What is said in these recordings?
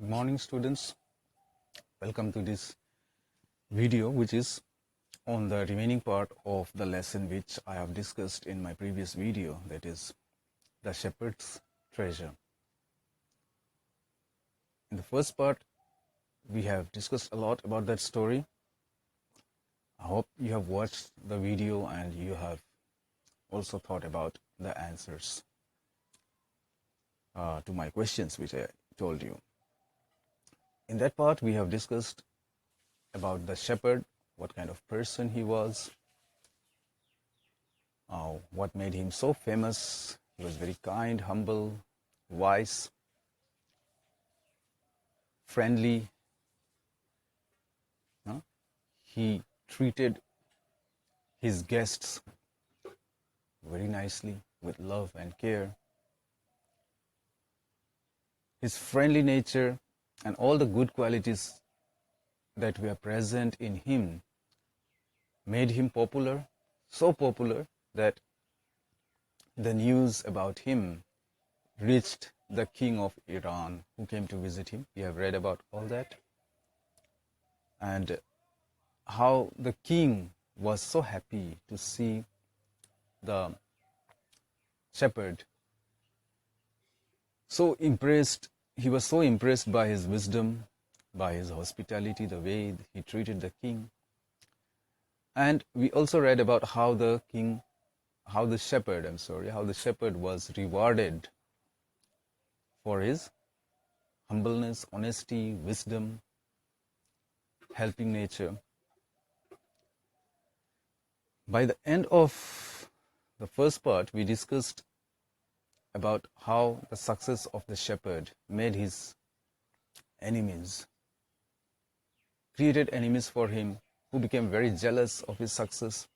Good morning, students. Welcome to this video, which is on the remaining part of the lesson which I have discussed in my previous video, that is the shepherd's treasure. In the first part, we have discussed a lot about that story. I hope you have watched the video and you have also thought about the answers to my questions which I told you. In that part, we have discussed about the shepherd, what kind of person he was, what made him so famous. He was very kind, humble, wise, friendly. He treated his guests very nicely, with love and care. His friendly nature and all the good qualities that were present in him made him popular, so popular that the news about him reached the king of Iran who came to visit him. We have read about all that. And how the king was so happy to see the shepherd. He was so impressed by his wisdom, by his hospitality, the way he treated the king. And we also read about how the shepherd was rewarded for his humbleness, honesty, wisdom, helping nature. By the end of the first part, we discussed about how the success of the shepherd made his enemies, created enemies for him, who became very jealous of his success,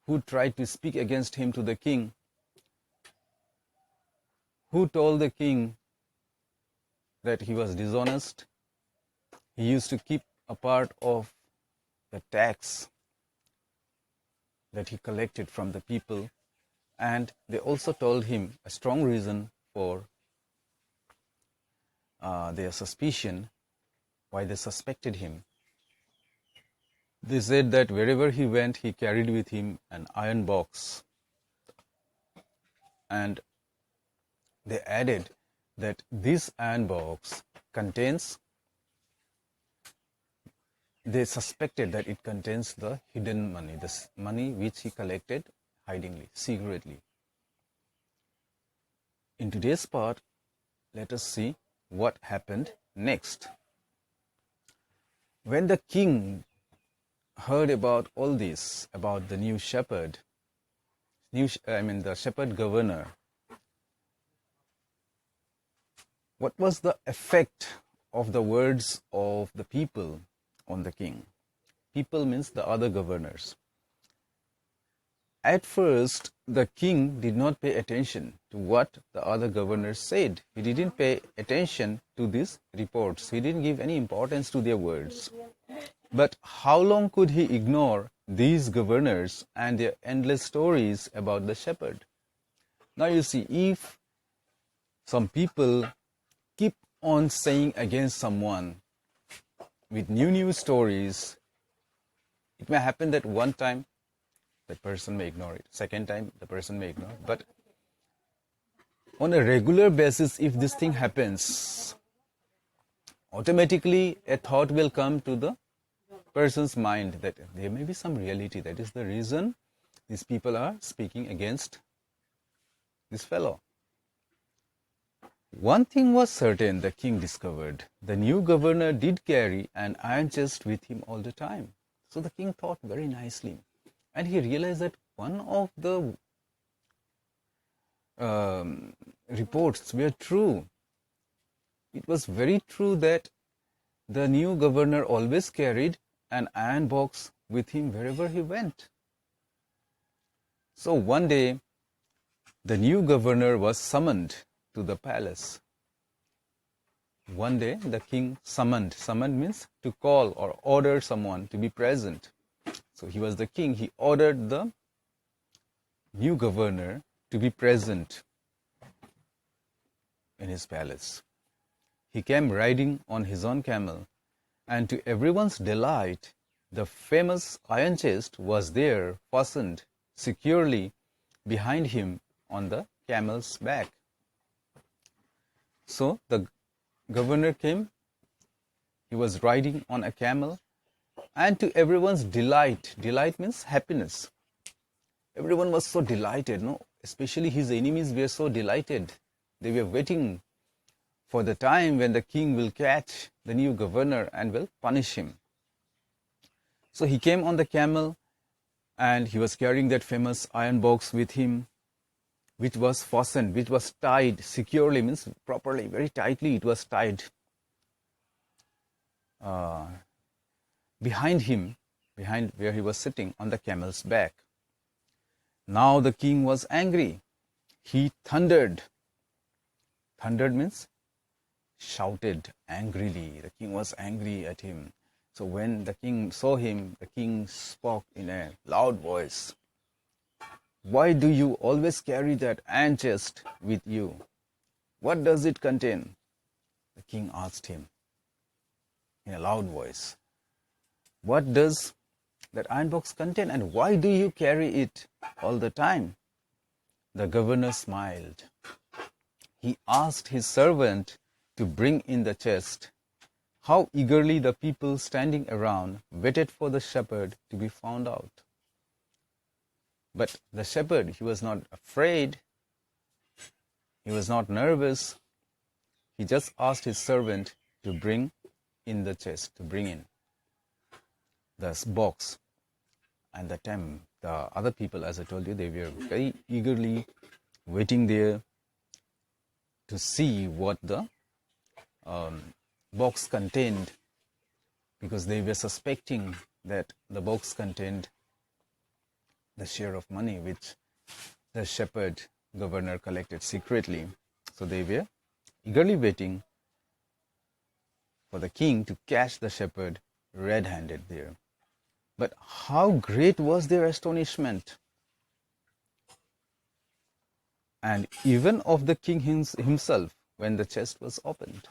who tried to speak against him to the king, who told the king that he was dishonest. He used to keep a part of the tax that he collected from the people, and they also told him a strong reason for their suspicion, why they suspected him. They said that wherever he went, he carried with him an iron box, and they added that this iron box they suspected that it contains the hidden money, the money which he collected hidingly, secretly. In today's part, let us see what happened next. When the king heard about all this, about the new shepherd, the shepherd governor, what was the effect of the words of the people on the king? People means the other governors. At first, the king did not pay attention to what the other governors said. He didn't pay attention to these reports. He didn't give any importance to their words. But how long could he ignore these governors and their endless stories about the shepherd? Now you see, if some people keep on saying against someone with new stories, it may happen that one time the person may ignore it, second time the person may ignore it. But on a regular basis, if this thing happens, automatically a thought will come to the person's mind that there may be some reality. That is the reason these people are speaking against this fellow. One thing was certain, the king discovered. The new governor did carry an iron chest with him all the time. So the king thought very nicely. And he realized that one of the reports were true. It was very true that the new governor always carried an iron box with him wherever he went. So one day, the new governor was summoned to the palace. One day, the king summoned means to call or order someone to be present. So he was the king. He ordered the new governor to be present in his palace. he came riding on his own camel, and to everyone's delight, the famous iron chest was there, fastened securely behind him on the camel's back. So the governor came, he was riding on a camel, and to everyone's delight means happiness. Everyone was so delighted, no? Especially his enemies were so delighted. They were waiting for the time when the king will catch the new governor and will punish him. So he came on the camel, and he was carrying that famous iron box with him, which was fastened, which was tied securely, means properly, very tightly it was tied behind him, behind where he was sitting on the camel's back. Now the king was angry. He thundered. Thundered means shouted angrily. The king was angry at him. So when the king saw him, the king spoke in a loud voice. Why do you always carry that iron chest with you? What does it contain? The king asked him in a loud voice. What does that iron box contain, and why do you carry it all the time? The governor smiled. He asked his servant to bring in the chest. How eagerly the people standing around waited for the shepherd to be found out. But the shepherd, he was not afraid. He was not nervous. He just asked his servant to bring in the chest, to bring in the box. And the other people, as I told you, they were very eagerly waiting there to see what the box contained, because they were suspecting that the box contained the share of money which the shepherd governor collected secretly. So they were eagerly waiting for the king to catch the shepherd red-handed there. But how great was their astonishment, and even of the king himself, when the chest was opened.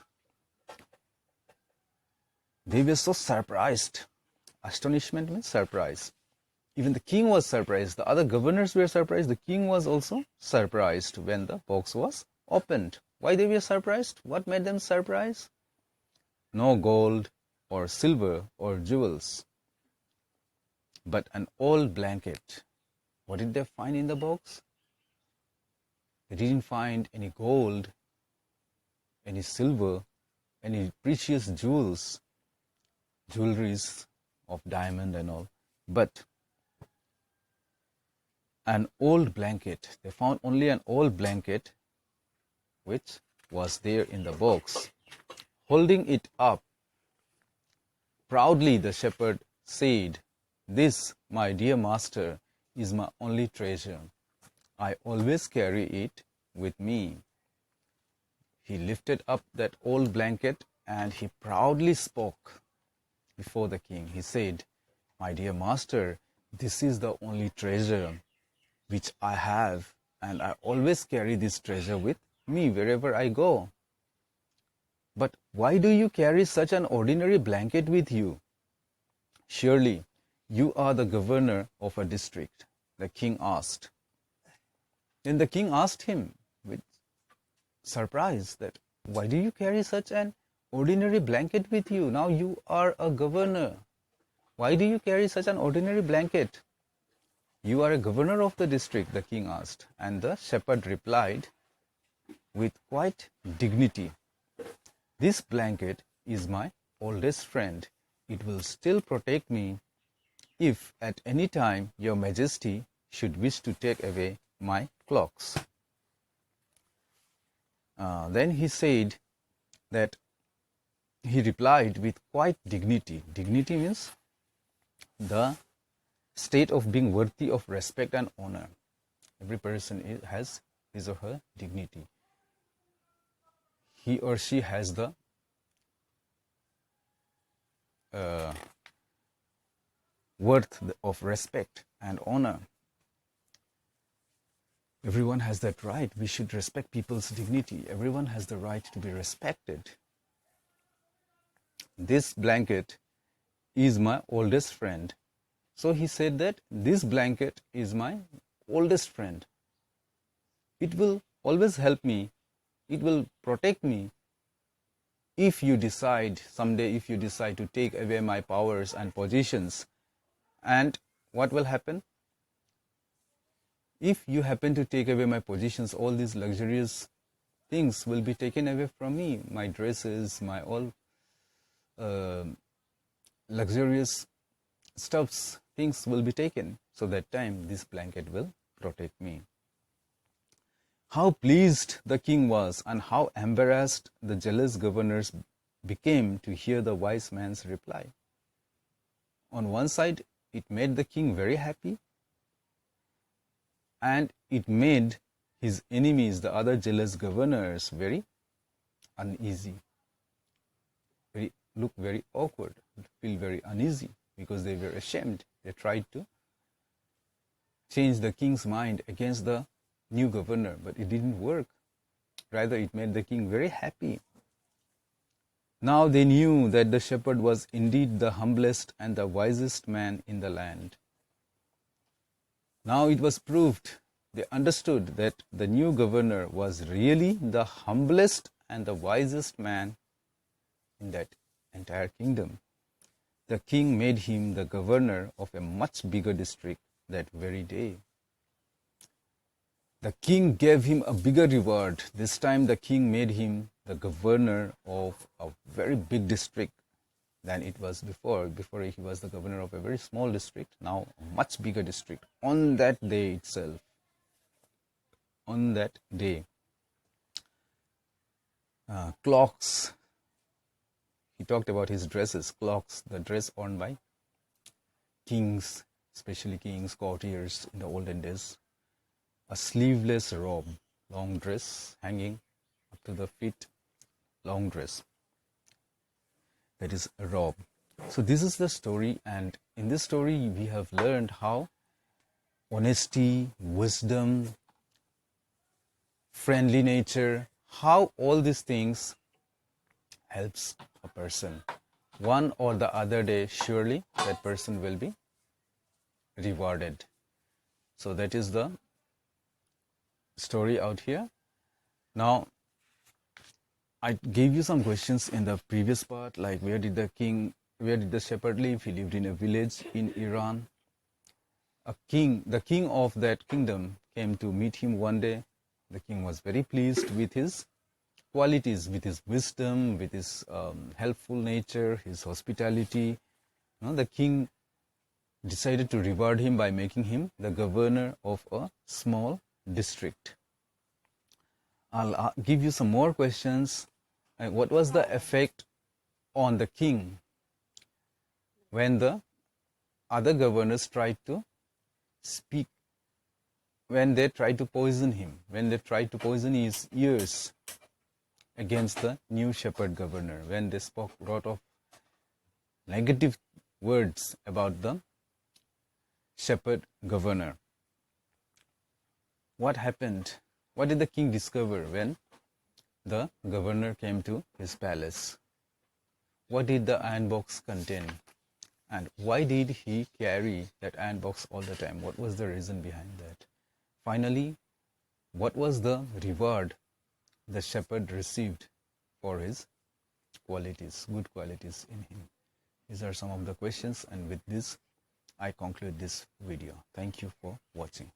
They were so surprised. Astonishment means surprise. Even the king was surprised. The other governors were surprised. The king was also surprised when the box was opened. Why they were surprised? What made them surprised? No gold or silver or jewels, but an old blanket. What did they find in the box? They didn't find any gold, any silver, any precious jewels, jewelries of diamond and all, but an old blanket. They found only an old blanket which was there in the box. Holding it up proudly, the shepherd said, "This, my dear master, is my only treasure. I always carry it with me." He lifted up that old blanket and he proudly spoke before the king. He said, "My dear master, this is the only treasure which I have, and I always carry this treasure with me wherever I go." "But why do you carry such an ordinary blanket with you? Surely you are the governor of a district," the king asked. Then the king asked him with surprise that, "Why do you carry such an ordinary blanket with you? Now you are a governor. Why do you carry such an ordinary blanket?" "You are a governor of the district," the king asked. And the shepherd replied with quite dignity, "This blanket is my oldest friend. It will still protect me if at any time your majesty should wish to take away my clocks." Then he said that he replied with quite dignity. Dignity means the state of being worthy of respect and honor. Every person has his or her dignity. He or she has the worth of respect and honor. Everyone has that right. We should respect people's dignity. Everyone has the right to be respected. this blanket is my oldest friend. So he said that this blanket is my oldest friend. It will always help me. It will protect me if you decide someday, if you decide to take away my powers and positions. And what will happen? If you happen to take away my positions, all these luxurious things will be taken away from me. My dresses, my all luxurious stuffs, things will be taken. So that time this blanket will protect me. How pleased the king was and how embarrassed the jealous governors became to hear the wise man's reply. On one side, it made the king very happy, and it made his enemies, the other jealous governors, very uneasy, look very awkward, feel very uneasy, because they were ashamed. They tried to change the king's mind against the new governor, but it didn't work. Rather, it made the king very happy. Now they knew that the shepherd was indeed the humblest and the wisest man in the land. Now it was proved, they understood that the new governor was really the humblest and the wisest man in that entire kingdom. The king made him the governor of a much bigger district that very day. The king gave him a bigger reward. This time the king made him the governor of a very big district than it was before. Before he was the governor of a very small district, now a much bigger district. On that day itself, on that day, clocks, he talked about his dresses, clocks, the dress worn by kings, especially kings, courtiers in the olden days. A sleeveless robe, long dress hanging up to the feet, long dress. That is a robe. So this is the story, and in this story we have learned how honesty, wisdom, friendly nature, how all these things helps a person. One or the other day, surely that person will be rewarded. So that is the story out here. Now, I gave you some questions in the previous part, like where did the shepherd live? He lived in a village in Iran. The king of that kingdom came to meet him one day. The king was very pleased with his qualities, with his wisdom, with his helpful nature, his hospitality. The king decided to reward him by making him the governor of a small district. I'll give you some more questions. What was the effect on the king when the other governors tried to speak, when they tried to poison him, when they tried to poison his ears against the new shepherd governor, when they spoke a lot of negative words about the shepherd governor? What happened? What did the king discover when the governor came to his palace? What did the iron box contain? And why did he carry that iron box all the time? What was the reason behind that? Finally, what was the reward the shepherd received for his qualities, good qualities in him? These are some of the questions, and with this, I conclude this video. Thank you for watching.